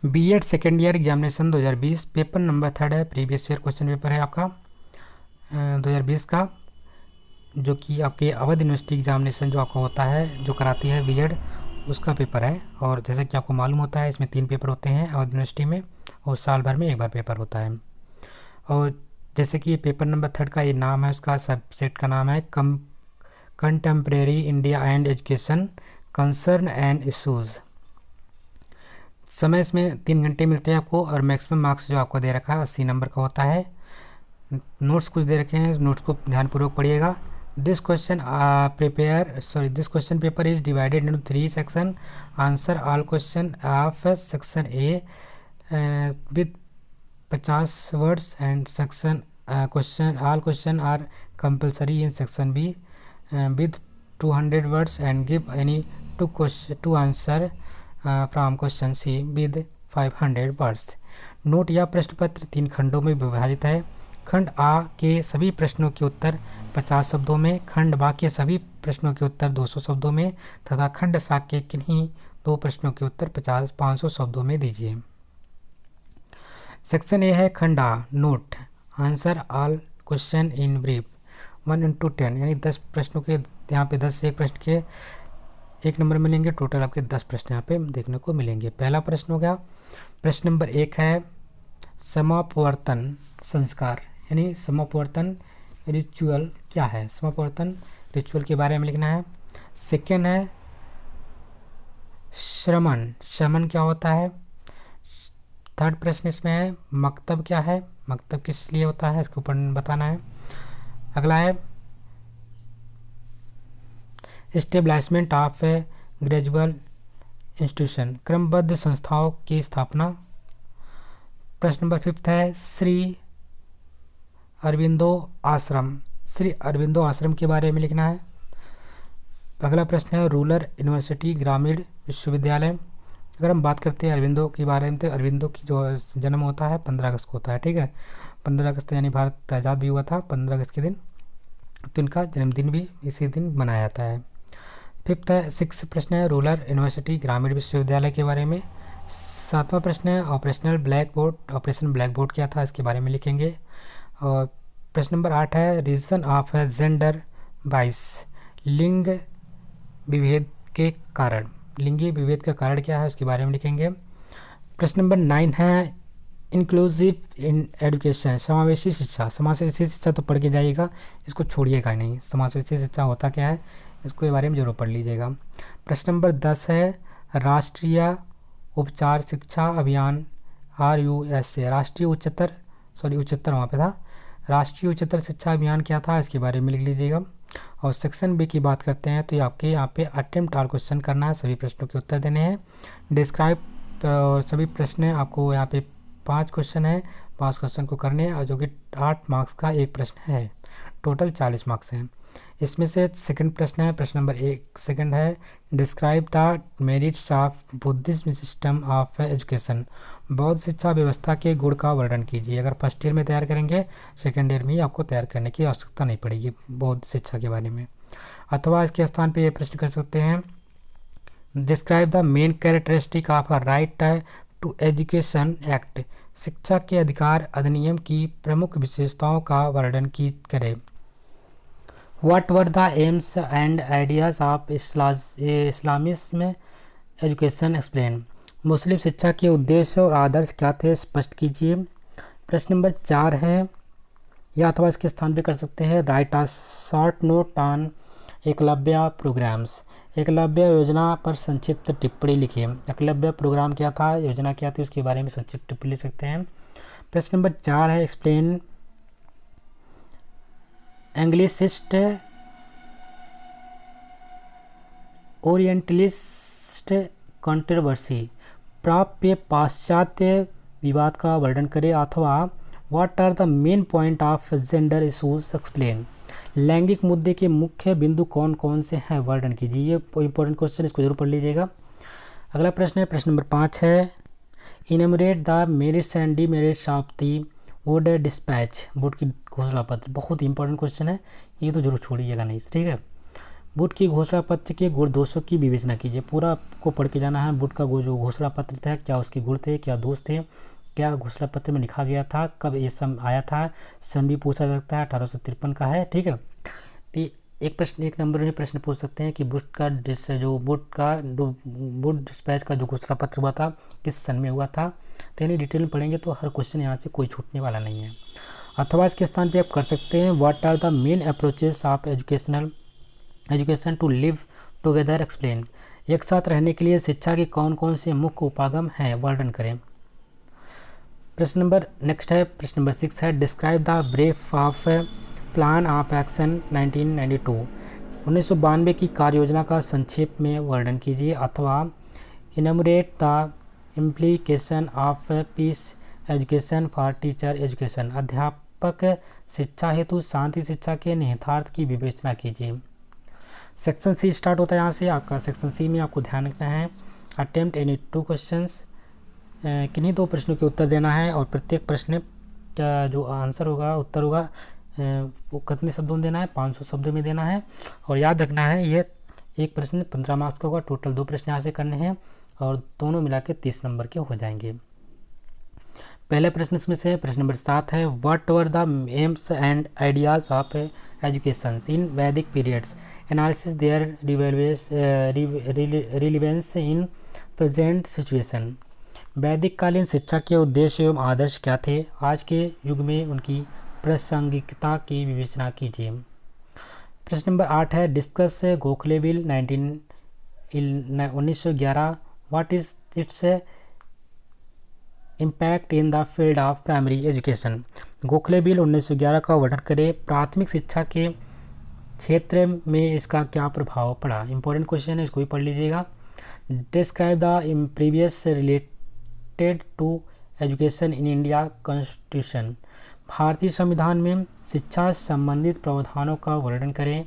BEd second year examination 2020 paper number 3 है। Previous year question paper है आपका 2020 का, जो कि आपके अवध यूनिवर्सिटी एग्जामिनेशन जो आपका होता है, जो कराती है बीएड, उसका पेपर है। और जैसे कि आपको मालूम होता है, इसमें 3 पेपर होते हैं अवध यूनिवर्सिटी में, और साल भर में एक बार पेपर होता है। और जैसे कि पेपर नंबर 3 का ये नाम है, उसका सब्जेक्ट का नाम है contemporary India and education concern and issues. समय इसमें 3 घंटे मिलते हैं आपको, और मैक्सिमम मार्क्स जो आपको दे रखा है 80 नंबर का होता है। नोट्स कुछ दे रखे हैं, नोट्स को ध्यानपूर्वक पढ़िएगा। This question paper is divided into 3 section. Answer all question of section A with 50 words and section all question are compulsory in section B with 200 words and give any two answer from question C with 500 words. Note या प्रश्न पत्र 3 खंडों में विभाजित है। खंड आ के सभी प्रश्नों के उत्तर 50 शब्दों में, खंड बा के सभी प्रश्नों के उत्तर 200 शब्दों में तथा खंड सा के किन्हीं 2 प्रश्नों के उत्तर 500 शब्दों में दीजिए। सेक्शन ए है खंड आ। Note answer all question in brief 1 into 10, यानी 10 प्रश्नों के यहाँ पे 10 से 1 प्रश्न के 1 नंबर मिलेंगे। टोटल आपके 10 प्रश्न यहाँ पे देखने को मिलेंगे। पहला प्रश्न हो गया, प्रश्न नंबर 1 है समापवर्तन संस्कार, यानी समापवर्तन रिचुअल क्या है, समापवर्तन रिचुअल के बारे में लिखना है। सेकेंड है श्रमण, श्रमण क्या होता है। थर्ड प्रश्न इसमें है मकतब क्या है, मकतब किस लिए होता है, इसके ऊपर बताना है। अगला है एस्टेब्लिशमेंट ऑफ ग्रेजुअल इंस्टीट्यूशन, क्रमबद्ध संस्थाओं की स्थापना। प्रश्न नंबर 5 है श्री अरविंदो आश्रम, श्री अरविंदो आश्रम के बारे में लिखना है। अगला प्रश्न है रूरल यूनिवर्सिटी, ग्रामीण विश्वविद्यालय। अगर हम बात करते हैं अरविंदो के बारे में, तो अरविंदो की जो जन्म होता है 15 अगस्त को होता है, ठीक है। 15 अगस्त यानी भारत आज़ाद भी हुआ था 15 अगस्त के दिन, तो इनका जन्मदिन भी इसी दिन मनाया जाता है। 6 प्रश्न है रूरल यूनिवर्सिटी, ग्रामीण विश्वविद्यालय के बारे में। 7वां प्रश्न है ऑपरेशन ब्लैक बोर्ड क्या था, इसके बारे में लिखेंगे। और प्रश्न नंबर 8 है रीजन ऑफ जेंडर बाइस, लिंग विभेद के कारण, लिंगी विभेद का कारण क्या है, उसके बारे में लिखेंगे। प्रश्न नंबर 9 है इंक्लूसिव इन एजुकेशन, समावेशी शिक्षा, समावेशी शिक्षा तो पढ़ के जाइएगा, इसको छोड़िएगा नहीं। समावेशी शिक्षा होता क्या है, इसको के बारे में जरूर पढ़ लीजिएगा। प्रश्न नंबर 10 है राष्ट्रीय उपचार शिक्षा अभियान RUSA, उच्चतर वहाँ पे था, राष्ट्रीय उच्चतर शिक्षा अभियान क्या था, इसके बारे में लिख लीजिएगा। और सेक्शन बी की बात करते हैं, तो ये आपके यहाँ पे अटेम्प्ट आर क्वेश्चन करना है, सभी प्रश्नों के उत्तर देने हैं। डिस्क्राइब, और सभी प्रश्न आपको यहाँ पे 5 क्वेश्चन है, 5 क्वेश्चन को करने हैं, और जो कि 8 मार्क्स का एक प्रश्न है, टोटल 40 मार्क्स हैं। इसमें से सेकंड प्रश्न है, प्रश्न नंबर 1 सेकंड है describe the merits of Buddhism system of education, बौद्ध शिक्षा व्यवस्था के गुण का वर्णन कीजिए। अगर फर्स्ट ईयर में तैयार करेंगे, सेकंड ईयर में आपको तैयार करने की आवश्यकता नहीं पड़ेगी बौद्ध शिक्षा के बारे में। अथवा इसके स्थान पे ये प्रश्न कर सकते हैं describe the main characteristic of a right to education act, शिक्षा के अधिकार अधिनियम की प्रमुख विशेषताओं का वर्णन की करें। What were the aims and ideas of Islamism education explain, मुस्लिम शिक्षा के उद्देश्य और आदर्श क्या थे, स्पष्ट कीजिए। प्रश्न नंबर 4 है, या अथवा इसके स्थान पे कर सकते हैं write a short note on Eklavya programs, Eklavya योजना पर संक्षिप्त टिप्पणी लिखिए। एकलव्य प्रोग्राम क्या था, योजना क्या थी, उसके बारे में संक्षिप्त टिप्पणी लिख सकते हैं। प्रश्न नंबर 4 है एक्सप्लेन एंग्लिसिस्ट ओरिएंटलिस्ट कंट्रोवर्सी, प्राप्य पाश्चात्य विवाद का वर्णन करें। अथवा what are the main point of gender issues explain, लैंगिक मुद्दे के मुख्य बिंदु कौन कौन से हैं, वर्णन कीजिए। ये इंपॉर्टेंट क्वेश्चन, इसको जरूर पढ़ लीजिएगा। अगला प्रश्न है, प्रश्न नंबर 5 है enumerate the merits and demerits of the Wood dispatch, board की घोषणा पत्र, बहुत इंपॉर्टेंट क्वेश्चन है, ये तो जरूर छोड़िएगा नहीं, ठीक है। बुट की घोषणा पत्र के गुण दोषों की विवेचना कीजिए। पूरा को पढ़ के जाना है। बुट का जो घोषणा पत्र था, क्या उसके गुण थे, क्या दोष थे, क्या घोषणा पत्र में लिखा गया था, कब ये सन आया था, सन भी पूछा जा सकता है, 1853 का है। ठीक है, तो एक प्रश्न, एक नंबर में प्रश्न पूछ सकते हैं कि बुट डिस्पैच का जो घोषणा पत्र हुआ था किस सन में हुआ था। तो यानी डिटेल में पढ़ेंगे तो हर क्वेश्चन यहाँ से कोई छूटने वाला नहीं है। अथवा इसके स्थान पे आप कर सकते हैं what are the main approaches of education to live together explain. एक साथ रहने के लिए शिक्षा के कौन कौन से मुख्य उपागम हैं, वर्णन करें। प्रश्न नंबर नेक्स्ट है, प्रश्न नंबर 6 है, describe the brief of plan of action 1992। 1992 की कार्य योजना का संक्षेप में वर्णन कीजिए। अथवा enumerate the implication of peace education for teacher education. अध्यापक शिक्षा हेतु शांति शिक्षा के निहितार्थ की विवेचना कीजिए। सेक्शन सी स्टार्ट होता है यहाँ से आपका। सेक्शन सी में आपको ध्यान रखना है, अटेम्प्ट एनी 2 क्वेश्चंस, किन्हीं 2 प्रश्नों के उत्तर देना है और प्रत्येक प्रश्न का जो आंसर होगा, उत्तर होगा, वो कितने शब्दों में देना है, 500 शब्दों में देना है। और याद रखना है ये एक प्रश्न 15 मार्क्स का होगा। टोटल 2 प्रश्न यहाँ से करने हैं और दोनों मिला के 30 नंबर के हो जाएंगे। पहले प्रश्न इसमें से प्रश्न नंबर 7 है, what were the aims and ideas of education in Vedic periods, analysis their relevance in present situation. वैदिक कालीन शिक्षा के उद्देश्य एवं आदर्श क्या थे, आज के युग में उनकी प्रासंगिकता की विवेचना कीजिए। प्रश्न नंबर 8 है, discuss Gokhale bill 1911, what is its impact in the field of primary education. Gokhale bill 1911 का वर्णन करें, प्राथमिक शिक्षा के क्षेत्र में इसका क्या प्रभाव पड़ा। इंपॉर्टेंट क्वेश्चन है, इसको भी पढ़ लीजिएगा। Describe the previous related to education in India constitution. भारतीय संविधान में शिक्षा संबंधित प्रावधानों का वर्णन करें।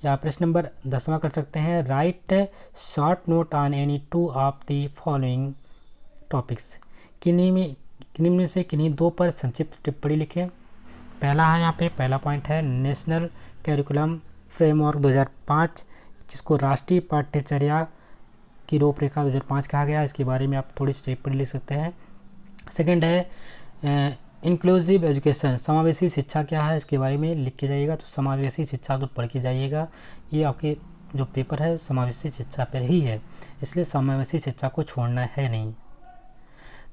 या प्रश्न नंबर 10वां कर सकते हैं, right short note on any 2 of the following topics. किन्हीं में से किन्हीं 2 पर संक्षिप्त टिप्पणी लिखें। पहला है यहाँ पे, पहला पॉइंट है नेशनल कैरिकुलम फ्रेमवर्क 2005, जिसको राष्ट्रीय पाठ्यचर्या की रूपरेखा 2005 कहा गया। इसके बारे में आप थोड़ी सी टिप्पणी लिख सकते हैं। सेकंड है इंक्लूसिव एजुकेशन, समावेशी शिक्षा क्या है, इसके बारे में लिख के जाइएगा। तो समावेशी शिक्षा तो पढ़ के जाइएगा, ये आपके जो पेपर है समावेशी शिक्षा पर ही है, इसलिए समावेशी शिक्षा को छोड़ना है नहीं।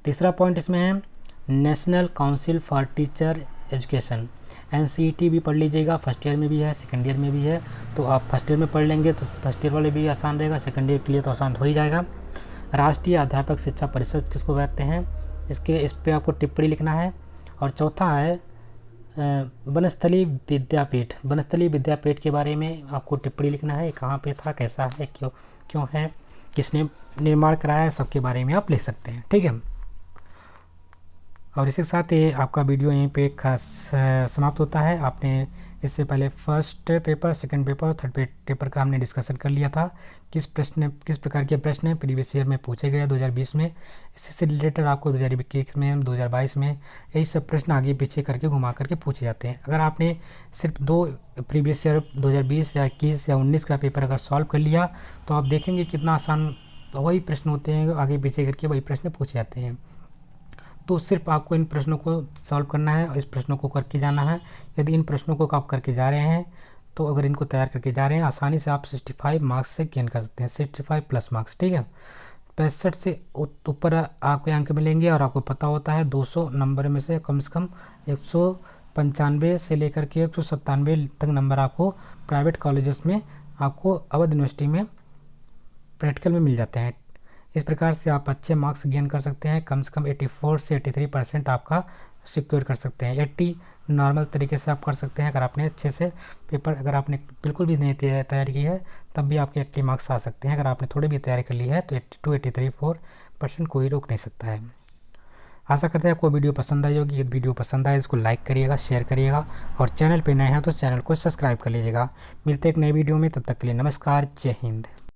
तीसरा पॉइंट इसमें है national council for teacher education, NCET भी पढ़ लीजिएगा। फर्स्ट ईयर में भी है, सेकंड ईयर में भी है। तो आप फर्स्ट ईयर में पढ़ लेंगे तो फर्स्ट ईयर वाले भी आसान रहेगा, सेकंड ईयर के लिए तो आसान हो ही जाएगा। राष्ट्रीय अध्यापक शिक्षा परिषद किसको कहते हैं, इस पर आपको टिप्पणी लिखना है। और चौथा है वनस्थली विद्यापीठ। वनस्थली विद्यापीठ के बारे में आपको टिप्पणी लिखना है, कहाँ पे था, कैसा है, क्यों है, किसने निर्माण कराया है, सबके बारे में आप लिख सकते हैं। ठीक है, और इसी के साथ ये आपका वीडियो यहीं पे खास समाप्त होता है। आपने इससे पहले फर्स्ट पेपर, सेकंड पेपर और थर्ड पेपर का हमने डिस्कशन कर लिया था, किस प्रकार के प्रश्न प्रीवियस ईयर में पूछे गए 2020 में। इससे से रिलेटेड आपको 2021 में, 2022 में यही सब प्रश्न आगे पीछे करके घुमा करके पूछे जाते हैं। अगर आपने सिर्फ 2 प्रीवियस ईयर 2020 या 21 या 19 का पेपर अगर सॉल्व कर लिया तो आप देखेंगे कितना आसान वही प्रश्न होते हैं, आगे पीछे करके वही प्रश्न पूछे जाते हैं। तो सिर्फ आपको इन प्रश्नों को सॉल्व करना है और इस प्रश्नों को करके जाना है। यदि इन प्रश्नों को आप करके जा रहे हैं तो अगर इनको तैयार करके जा रहे हैं आसानी से आप 65 मार्क्स से गेन कर सकते हैं, 65 प्लस मार्क्स। ठीक है, 65 से ऊपर आपके अंक मिलेंगे और आपको पता होता है 200 नंबर में से कम 195 से लेकर के 197 तक नंबर आपको प्राइवेट कॉलेजेस में, आपको अवध यूनिवर्सिटी में प्रैक्टिकल में मिल जाते हैं। इस प्रकार से आप अच्छे मार्क्स गेन कर सकते हैं, कम से कम 84 से 83% आपका सिक्योर कर सकते हैं। 80 नॉर्मल तरीके से आप कर सकते हैं। अगर आपने अच्छे से पेपर, अगर आपने बिल्कुल भी नहीं तैयारी की है तब भी आपके 80 मार्क्स आ सकते हैं। अगर आपने थोड़ी भी तैयारी कर ली है तो 82, 83, 4% कोई रोक नहीं सकता है। आशा करते हैं आपको वीडियो पसंद आई होगी। यदि वीडियो पसंद आए इसको लाइक करिएगा, शेयर करिएगा और चैनल पर नए हैं तो चैनल को सब्सक्राइब कर लीजिएगा। मिलते हैं एक नई वीडियो में, तब तक के लिए नमस्कार, जय हिंद।